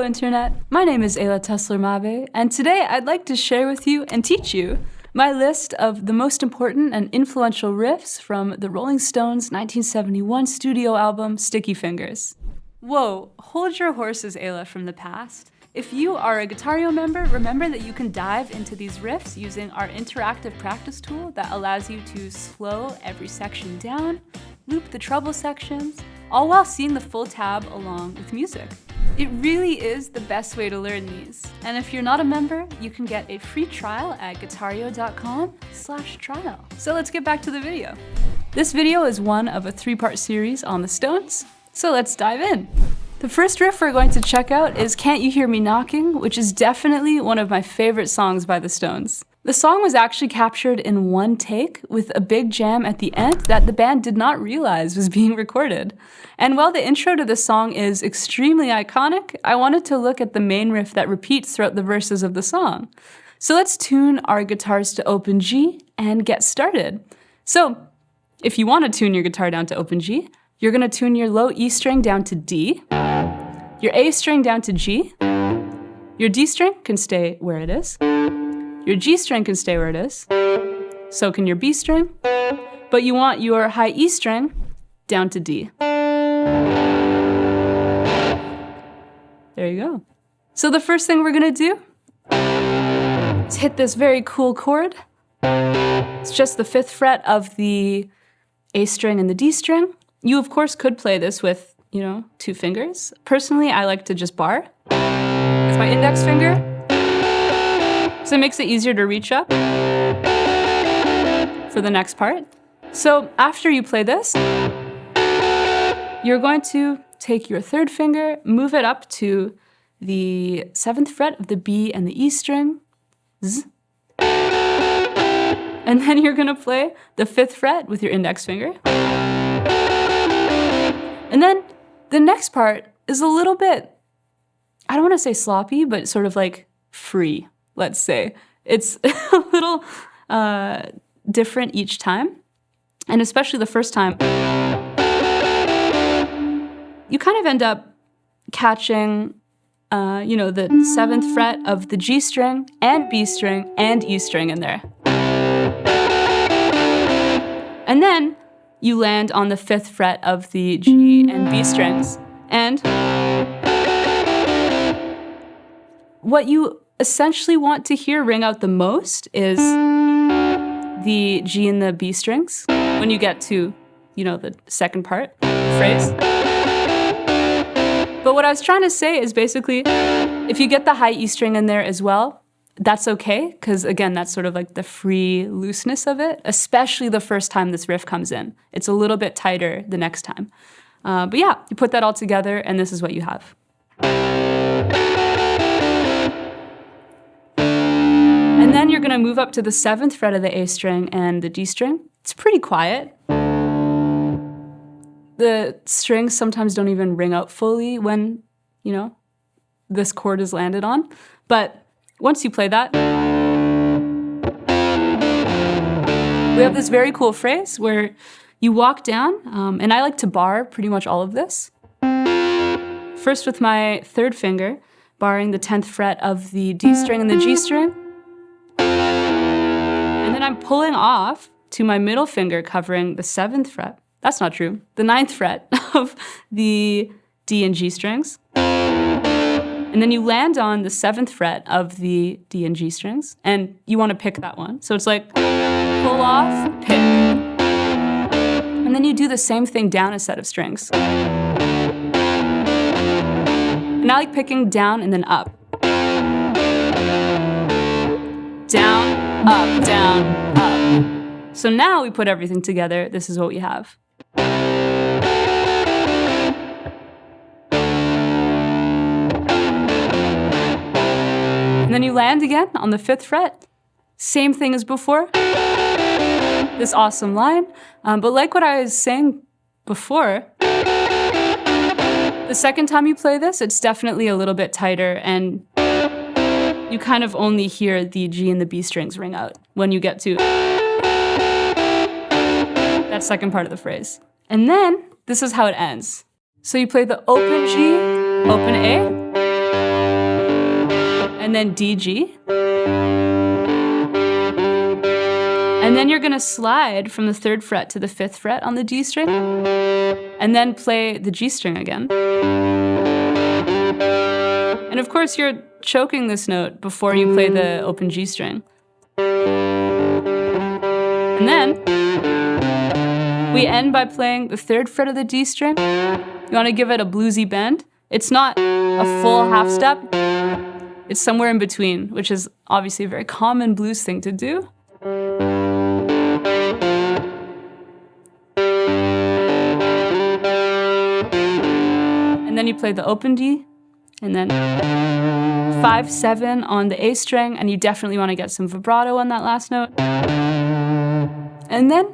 Internet. My name is Ayla Tesler-Mabe, and today I'd like to share with you and teach you my list of the most important and influential riffs from the Rolling Stones' 1971 studio album, Sticky Fingers. Whoa, hold your horses, Ayla, from the past. If you are a Guitareo member, remember that you can dive into these riffs using our interactive practice tool that allows you to slow every section down, loop the treble sections, all while seeing the full tab along with music. It really is the best way to learn these. And if you're not a member, you can get a free trial at guitareo.com/trial. So let's get back to the video. This video is one of a 3-part series on the Stones, so let's dive in. The first riff we're going to check out is Can't You Hear Me Knocking, which is definitely one of my favorite songs by the Stones. The song was actually captured in one take with a big jam at the end that the band did not realize was being recorded. And while the intro to the song is extremely iconic, I wanted to look at the main riff that repeats throughout the verses of the song. So let's tune our guitars to open G and get started. So if you want to tune your guitar down to open G, you're going to tune your low E string down to D, your A string down to G, your D string can stay where it is, your G string can stay where it is, so can your B string, but you want your high E string down to D. There you go. So the first thing we're gonna do is hit this very cool chord. It's just the 5th fret of the A string and the D string. You of course could play this with, 2 fingers. Personally, I like to just bar with my index finger. So it makes it easier to reach up for the next part. So after you play this, you're going to take your 3rd finger, move it up to the 7th fret of the B and the E string, Z. And then you're gonna play the 5th fret with your index finger. And then the next part is a little bit, I don't wanna say sloppy, but sort of like free. Let's say. It's a little different each time, and especially the first time, you kind of end up catching, the 7th fret of the G string and B string and E string in there. And then you land on the 5th fret of the G and B strings. And what you essentially want to hear ring out the most is the G and the B strings when you get to, the second part, phrase. But what I was trying to say is basically, if you get the high E string in there as well, that's okay, because again, that's sort of like the free looseness of it, especially the first time this riff comes in. It's a little bit tighter the next time. But yeah, you put that all together and this is what you have. And then you're gonna move up to the 7th fret of the A string and the D string. It's pretty quiet. The strings sometimes don't even ring out fully when, this chord is landed on. But once you play that, we have this very cool phrase where you walk down, and I like to bar pretty much all of this. First with my 3rd finger, barring the 10th fret of the D string and the G string. And then I'm pulling off to my middle finger covering the 7th fret. That's not true. The 9th fret of the D and G strings. And then you land on the 7th fret of the D and G strings, and you want to pick that one. So it's like pull off, pick. And then you do the same thing down a set of strings. And I like picking down and then up. Down, up, down, up. So now we put everything together. This is what we have. And then you land again on the 5th fret. Same thing as before. This awesome line. But like what I was saying before, the second time you play this, it's definitely a little bit tighter, and you kind of only hear the G and the B strings ring out when you get to that second part of the phrase. And then this is how it ends. So you play the open G, open A, and then D, G. And then you're gonna slide from the 3rd fret to the 5th fret on the D string, and then play the G string again. And of course, you're choking this note before you play the open G string. And then we end by playing the 3rd fret of the D string. You wanna give it a bluesy bend. It's not a full half step, it's somewhere in between, which is obviously a very common blues thing to do. And then you play the open D, and then 5-7 on the A string, and you definitely want to get some vibrato on that last note. And then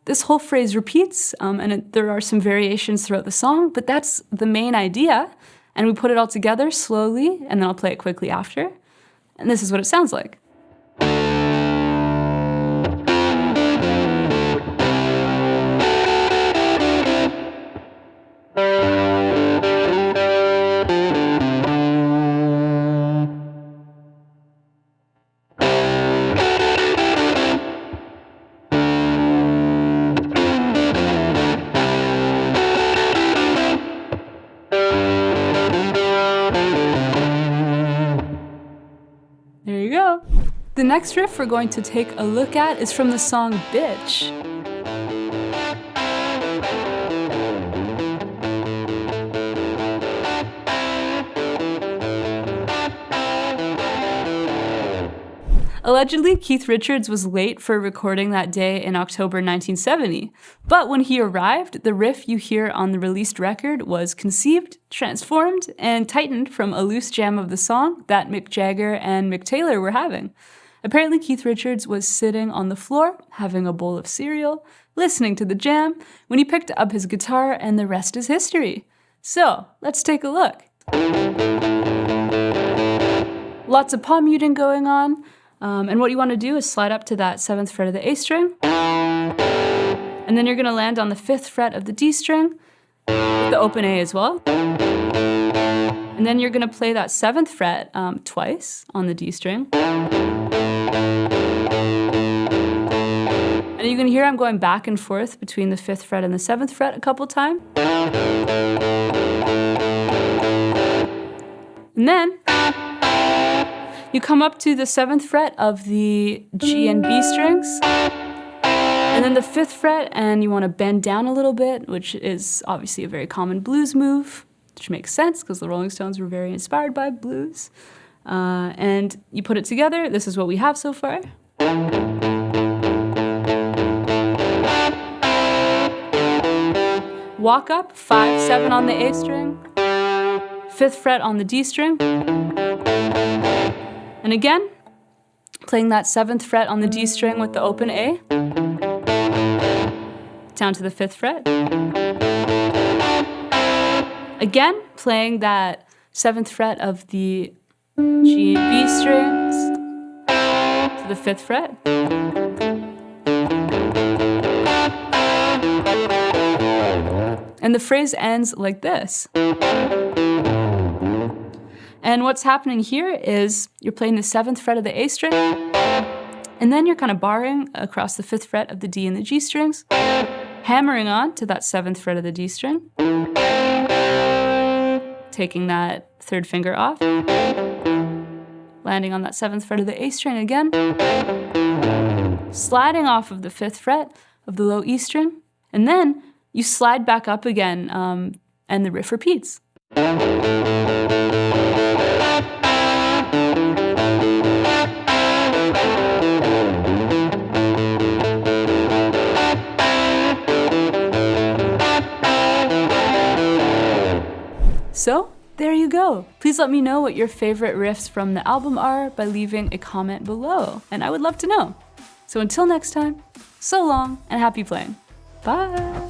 this whole phrase repeats, and there are some variations throughout the song, but that's the main idea. And we put it all together slowly, and then I'll play it quickly after. And this is what it sounds like. There you go. The next riff we're going to take a look at is from the song Bitch. Allegedly, Keith Richards was late for recording that day in October 1970, but when he arrived, the riff you hear on the released record was conceived, transformed, and tightened from a loose jam of the song that Mick Jagger and Mick Taylor were having. Apparently, Keith Richards was sitting on the floor, having a bowl of cereal, listening to the jam, when he picked up his guitar, and the rest is history. So, let's take a look. Lots of palm muting going on. And what you want to do is slide up to that 7th fret of the A string, and then you're going to land on the 5th fret of the D string, with the open A as well. And then you're going to play that 7th fret twice on the D string. And you can hear I'm going back and forth between the 5th fret and the 7th fret a couple times. And then you come up to the 7th fret of the G and B strings, and then the 5th fret, and you want to bend down a little bit, which is obviously a very common blues move, which makes sense because the Rolling Stones were very inspired by blues. And you put it together. This is what we have so far. Walk up, 5-7 on the A string, 5th fret on the D string, and again, playing that 7th fret on the D string with the open A, down to the 5th fret. Again, playing that 7th fret of the G and B strings to the 5th fret. And the phrase ends like this. And what's happening here is you're playing the 7th fret of the A string, and then you're kind of barring across the 5th fret of the D and the G strings, hammering on to that 7th fret of the D string, taking that 3rd finger off, landing on that 7th fret of the A string again, sliding off of the 5th fret of the low E string, and then you slide back up again, and the riff repeats. So, there you go. Please let me know what your favorite riffs from the album are by leaving a comment below, and I would love to know. So until next time, so long and happy playing. Bye!